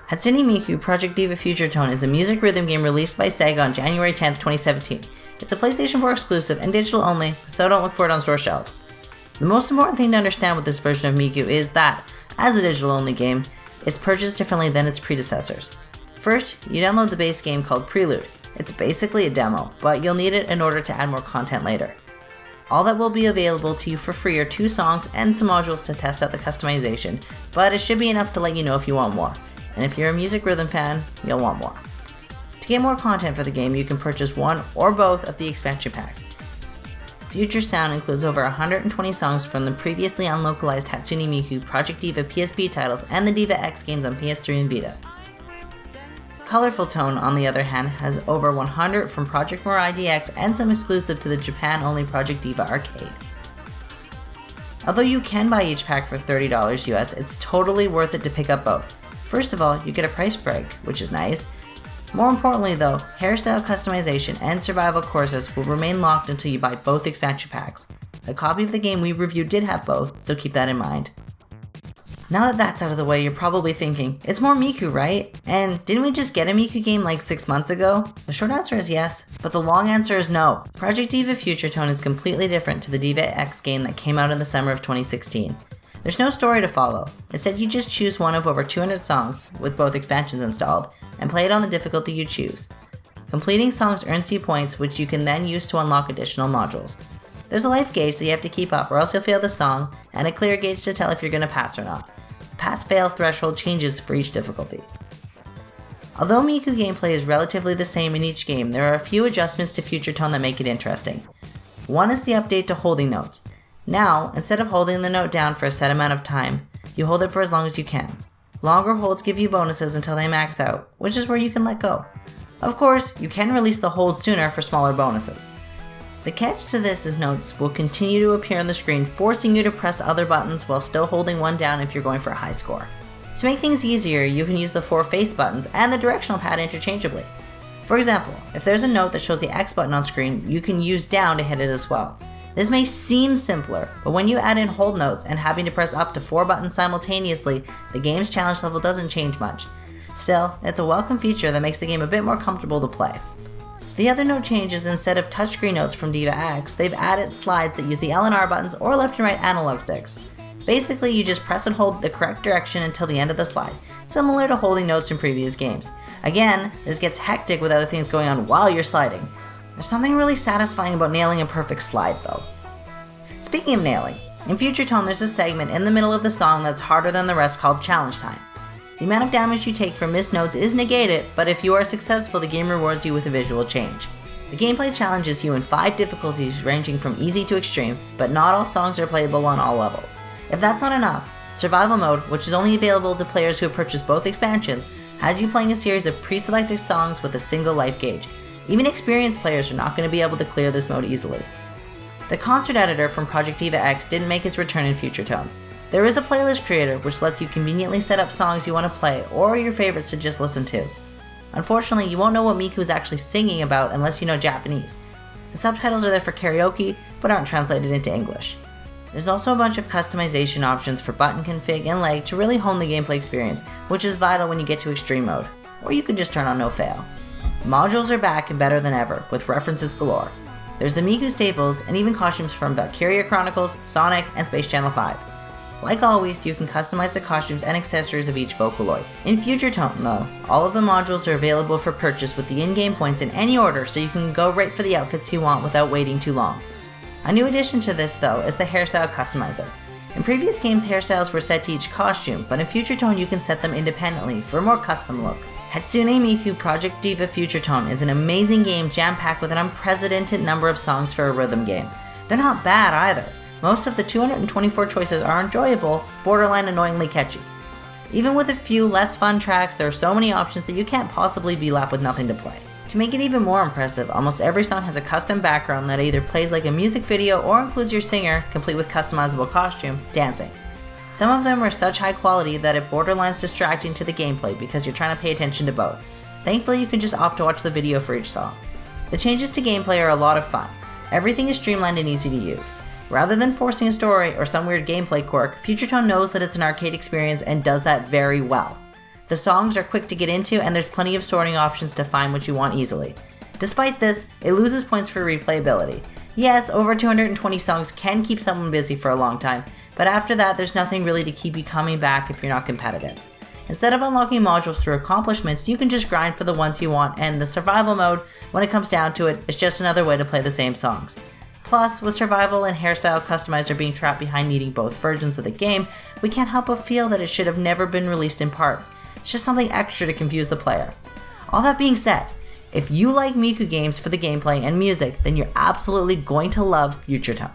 Hatsune Miku Project Diva Future Tone is a music rhythm game released by SEGA on January 10th, 2017. It's a PlayStation 4 exclusive and digital only, so don't look for it on store shelves. The most important thing to understand with this version of Miku is that, as a digital only game, it's purchased differently than its predecessors. First, you download the base game called Prelude. It's basically a demo, but you'll need it in order to add more content later. All that will be available to you for free are 2 songs and some modules to test out the customization, but it should be enough to let you know if you want more. And if you're a music rhythm fan, you'll want more. To get more content for the game, you can purchase one or both of the expansion packs. Future Sound includes over 120 songs from the previously unlocalized Hatsune Miku Project Diva PSP titles and the Diva X games on PS3 and Vita. Colorful Tone, on the other hand, has over 100 from Project Mirai DX and some exclusive to the Japan-only Project Diva arcade. Although you can buy each pack for $30 US, it's totally worth it to pick up both. First of all, you get a price break, which is nice. More importantly though, hairstyle customization and survival courses will remain locked until you buy both expansion packs. A copy of the game we reviewed did have both, so keep that in mind. Now that that's out of the way, you're probably thinking, it's more Miku, right? And didn't we just get a Miku game like 6 months ago? The short answer is yes, but the long answer is no. Project Diva Future Tone is completely different to the Diva X game that came out in the summer of 2016. There's no story to follow. Instead, you just choose one of over 200 songs, with both expansions installed, and play it on the difficulty you choose. Completing songs earns you points, which you can then use to unlock additional modules. There's a life gauge that you have to keep up or else you'll fail the song, and a clear gauge to tell if you're going to pass or not. The pass-fail threshold changes for each difficulty. Although Miku gameplay is relatively the same in each game, there are a few adjustments to Future Tone that make it interesting. One is the update to holding notes. Now, instead of holding the note down for a set amount of time, you hold it for as long as you can. Longer holds give you bonuses until they max out, which is where you can let go. Of course, you can release the hold sooner for smaller bonuses. The catch to this is notes will continue to appear on the screen, forcing you to press other buttons while still holding one down if you're going for a high score. To make things easier, you can use the 4 face buttons and the directional pad interchangeably. For example, if there's a note that shows the X button on screen, you can use down to hit it as well. This may seem simpler, but when you add in hold notes and having to press up to 4 buttons simultaneously, the game's challenge level doesn't change much. Still, it's a welcome feature that makes the game a bit more comfortable to play. The other note change is instead of touchscreen notes from Diva X, they've added slides that use the L and R buttons or left and right analog sticks. Basically, you just press and hold the correct direction until the end of the slide, similar to holding notes in previous games. Again, this gets hectic with other things going on while you're sliding. There's something really satisfying about nailing a perfect slide though. Speaking of nailing, in Future Tone there's a segment in the middle of the song that's harder than the rest called Challenge Time. The amount of damage you take from missed notes is negated, but if you are successful the game rewards you with a visual change. The gameplay challenges you in 5 difficulties ranging from easy to extreme, but not all songs are playable on all levels. If that's not enough, Survival Mode, which is only available to players who have purchased both expansions, has you playing a series of pre-selected songs with a single life gauge. Even experienced players are not going to be able to clear this mode easily. The concert editor from Project Diva X didn't make its return in Future Tone. There is a playlist creator which lets you conveniently set up songs you want to play or your favorites to just listen to. Unfortunately, you won't know what Miku is actually singing about unless you know Japanese. The subtitles are there for karaoke, but aren't translated into English. There's also a bunch of customization options for button config and leg to really hone the gameplay experience, which is vital when you get to extreme mode, or you can just turn on no fail. Modules are back and better than ever, with references galore. There's the Miku staples and even costumes from Valkyria Chronicles, Sonic, and Space Channel 5. Like always, you can customize the costumes and accessories of each Vocaloid. In Future Tone though, all of the modules are available for purchase with the in-game points in any order so you can go right for the outfits you want without waiting too long. A new addition to this though is the hairstyle customizer. In previous games hairstyles were set to each costume, but in Future Tone you can set them independently for a more custom look. Hatsune Miku Project Diva Future Tone is an amazing game jam-packed with an unprecedented number of songs for a rhythm game. They're not bad either. Most of the 224 choices are enjoyable, borderline annoyingly catchy. Even with a few less fun tracks, there are so many options that you can't possibly be left with nothing to play. To make it even more impressive, almost every song has a custom background that either plays like a music video or includes your singer, complete with customizable costume, dancing. Some of them are such high quality that it borderlines distracting to the gameplay because you're trying to pay attention to both. Thankfully, you can just opt to watch the video for each song. The changes to gameplay are a lot of fun. Everything is streamlined and easy to use. Rather than forcing a story or some weird gameplay quirk, Future Tone knows that it's an arcade experience and does that very well. The songs are quick to get into, and there's plenty of sorting options to find what you want easily. Despite this, it loses points for replayability. Yes, over 220 songs can keep someone busy for a long time, but after that there's nothing really to keep you coming back if you're not competitive. Instead of unlocking modules through accomplishments, you can just grind for the ones you want, and the survival mode, when it comes down to it, is just another way to play the same songs. Plus, with survival and hairstyle customizer being trapped behind needing both versions of the game, we can't help but feel that it should have never been released in parts. It's just something extra to confuse the player. All that being said, if you like Miku games for the gameplay and music, then you're absolutely going to love Future Tone.